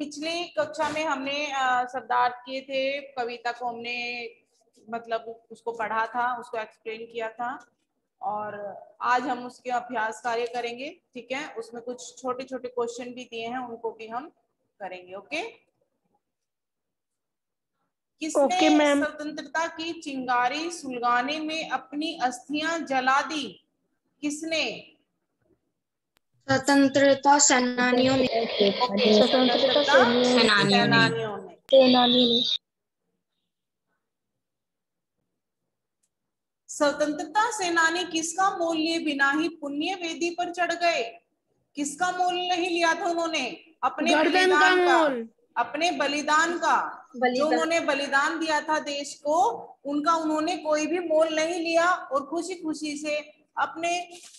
पिछली कक्षा में हमने शब्दार्थ किए थे, कविता को हमने मतलब उसको पढ़ा था, उसको एक्सप्लेन किया था, और आज हम उसके अभ्यास कार्य करेंगे। ठीक है, उसमें कुछ छोटे छोटे क्वेश्चन भी दिए हैं, उनको भी हम करेंगे। ओके, किसने स्वतंत्रता की चिंगारी सुलगाने में अपनी अस्थियां जला दी? किसने? स्वतंत्रता सेनानियों ने। ओके, स्वतंत्रता सेनानियों ने। स्वतंत्रता सेनानी किसका मोल लिए बिना ही पुण्य वेदी पर चढ़ गए? किसका मोल नहीं लिया था उन्होंने? अपने बलिदान का, अपने बलिदान का। जो उन्होंने बलिदान दिया था देश को, उनका उन्होंने कोई भी मोल नहीं लिया और खुशी खुशी से अपने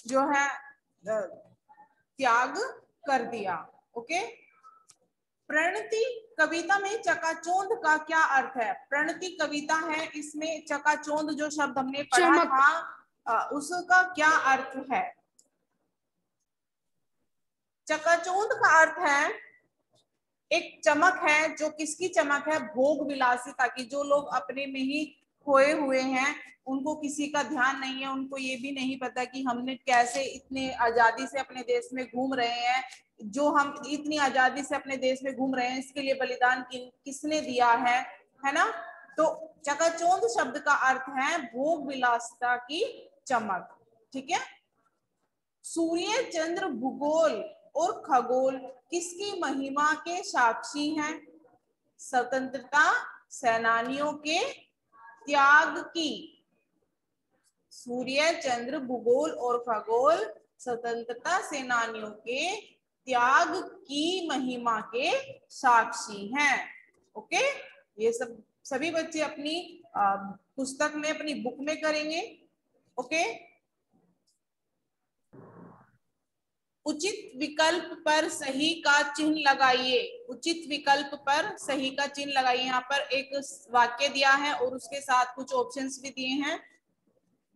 जो है त्याग कर दिया। ओके, प्रणति कविता में चकाचौंध का क्या अर्थ है? प्रणति कविता है, इसमें चकाचौंध जो शब्द हमने पढ़ा था उसका क्या अर्थ है? चकाचौंध का अर्थ है एक चमक है, जो किसकी चमक है? भोग विलासिता की। जो लोग अपने में ही खोए हुए हैं, उनको किसी का ध्यान नहीं है, उनको ये भी नहीं पता कि हमने कैसे इतने आजादी से अपने देश में घूम रहे हैं। जो हम इतनी आजादी से अपने देश में घूम रहे हैं, इसके लिए बलिदान किसने दिया है ना? तो चकाचौंध शब्द का अर्थ है भोग विलासिता की चमक। ठीक है, सूर्य, चंद्र, भूगोल और खगोल किसकी महिमा के साक्षी हैं? स्वतंत्रता सेनानियों के त्याग की। सूर्य, चंद्र, भूगोल और खगोल स्वतंत्रता सेनानियों के त्याग की महिमा के साक्षी हैं। ओके, ये सब सभी बच्चे अपनी पुस्तक में, अपनी बुक में करेंगे। ओके, उचित विकल्प पर सही का चिन्ह लगाइए। उचित विकल्प पर सही का चिन्ह लगाइए। यहाँ पर एक वाक्य दिया है और उसके साथ कुछ ऑप्शंस भी दिए हैं।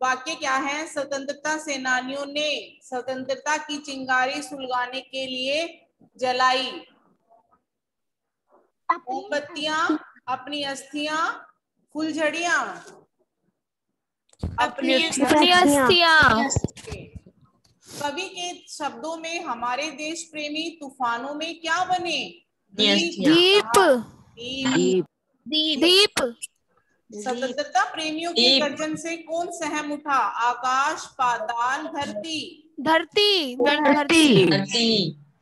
वाक्य क्या है? स्वतंत्रता सेनानियों ने स्वतंत्रता की चिंगारी सुलगाने के लिए जलाई मोमबत्तियां, अपनी अस्थियां, फुलझड़ियां, अपनी अस्थियां। कवि के शब्दों में हमारे देश प्रेमी तूफानों में क्या बने? दीप। दीप। स्वतंत्रता प्रेमियों की गर्जन से कौन सहम उठा? आकाश, पाताल, धरती। धरती।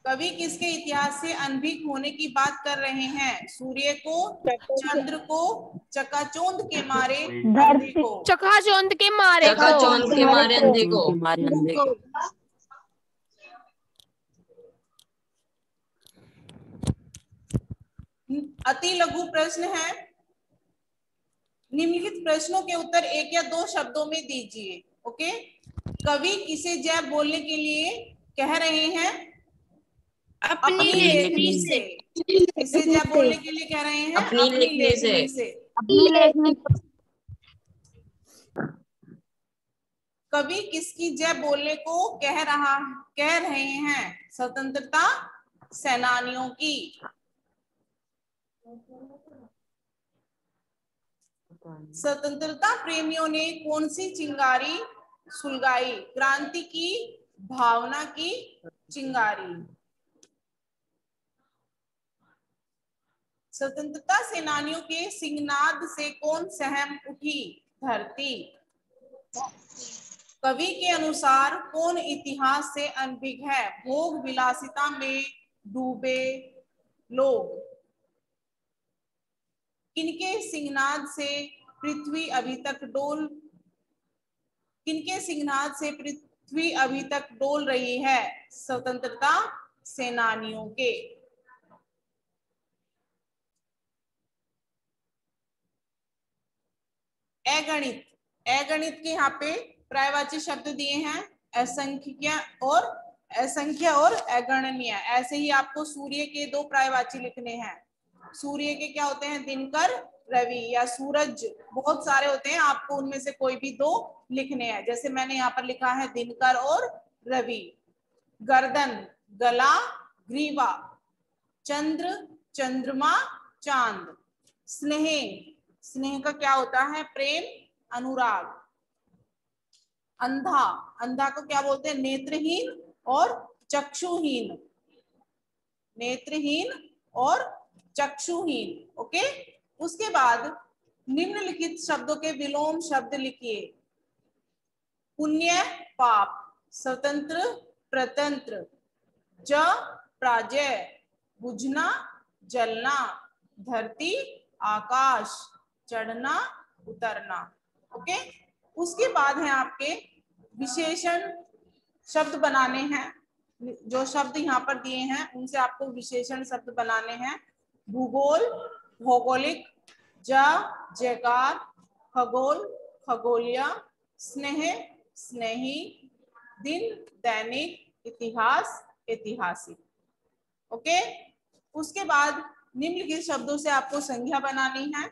कवि किसके इतिहास से अनभिज्ञ होने की बात कर रहे हैं? सूर्य को, चंद्र को, चकाचौंध के मारे अंधे को। चकाचौंध के मारे अंधे को। अति लघु प्रश्न है। निम्नलिखित प्रश्नों के उत्तर एक या दो शब्दों में दीजिए। ओके, कवि किसे जय बोलने के लिए कह रहे हैं? अपनी लेखनी से। किसे जय बोलने के लिए कह रहे हैं? अपनी लेखनी से। कवि किसकी जय बोलने को कह रहे हैं? स्वतंत्रता सेनानियों की। स्वतंत्रता प्रेमियों ने कौन सी चिंगारी सुलगाई? क्रांति की भावना की चिंगारी। स्वतंत्रता सेनानियों के सिंहनाद से कौन सहम उठी? धरती। कवि के अनुसार कौन इतिहास से अनभिज्ञ है? भोग विलासिता में डूबे लोग। किनके सिंहनाद से पृथ्वी अभी तक डोल रही है? स्वतंत्रता सेनानियों के। अगणित। अगणित के यहाँ पे पर्यायवाची शब्द दिए हैं, असंख्य और अगणनीय। ऐसे ही आपको सूर्य के दो पर्यायवाची लिखने हैं। सूर्य के क्या होते हैं? दिनकर, रवि या सूरज। बहुत सारे होते हैं, आपको उनमें से कोई भी दो लिखने हैं। जैसे मैंने यहाँ पर लिखा है दिनकर और रवि। गर्दन, गला, ग्रीवा। चंद्र, चंद्रमा, चांद। स्नेह, स्नेह का क्या होता है? प्रेम, अनुराग। अंधा, अंधा को क्या बोलते हैं? नेत्रहीन और चक्षुहीन, नेत्रहीन और चक्षुहीन। ओके, उसके बाद निम्नलिखित शब्दों के विलोम शब्द लिखिए। पुण्य, पाप। स्वतंत्र, प्रतंत्र। ज, प्राजय। बुझना, जलना। धरती, आकाश। चढ़ना, उतरना। ओके, उसके बाद है आपके विशेषण शब्द बनाने हैं। जो शब्द यहाँ पर दिए हैं उनसे आपको विशेषण शब्द बनाने हैं। भूगोल, भौगोलिक। ज, जयकार। खगोल, खगोलीय। स्नेह, स्नेही। दिन, दैनिक। इतिहास, ऐतिहासिक। ओके, उसके बाद निम्नलिखित शब्दों से आपको संज्ञा बनानी है।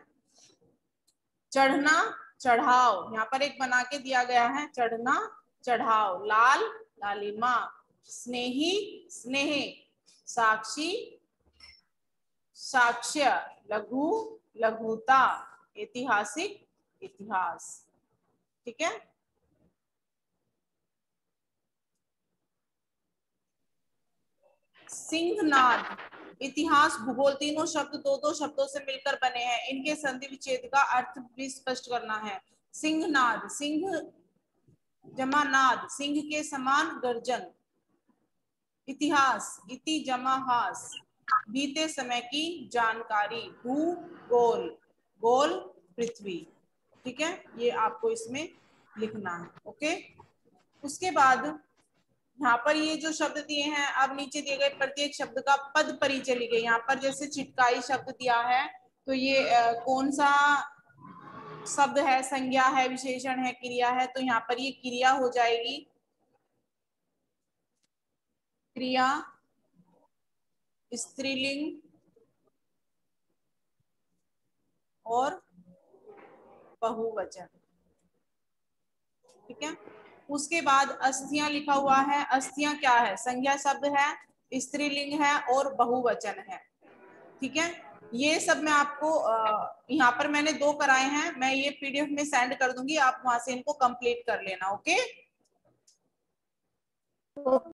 चढ़ना, चढ़ाव। यहाँ पर एक बना के दिया गया है, चढ़ना, चढ़ाव। लाल, लालिमा। स्नेही, स्नेह। साक्षी, साक्ष्य। लघु, लघुता। ऐतिहासिक, इतिहास। ठीक है। सिंहनाद, इतिहास, भूगोल तीनों शब्द दो दो शब्दों से मिलकर बने हैं। इनके संधि विच्छेद का अर्थ भी स्पष्ट करना है। सिंहनाद, सिंह जमा नाद, सिंह के समान गर्जन। इतिहास, इति जमा हास, बीते समय की जानकारी। भूगोल, गोल, पृथ्वी। ठीक है, ये आपको इसमें लिखना है। ओके, उसके बाद यहाँ पर ये जो शब्द दिए हैं, अब नीचे दिए गए प्रत्येक शब्द का पद परिचय लिखे। यहाँ पर जैसे छिटकाई शब्द दिया है, तो ये कौन सा शब्द है? संज्ञा है, विशेषण है, क्रिया है? तो यहाँ पर ये क्रिया हो जाएगी। क्रिया, स्त्रीलिंग और बहुवचन। ठीक है, उसके बाद अस्थियां लिखा हुआ है। अस्थियां क्या है? संज्ञा शब्द है, स्त्रीलिंग है और बहुवचन है। ठीक है, ये सब मैं आपको यहाँ पर मैंने 2 कराए हैं, मैं ये पीडीएफ में सेंड कर दूंगी, आप वहां से इनको कंप्लीट कर लेना। ओके।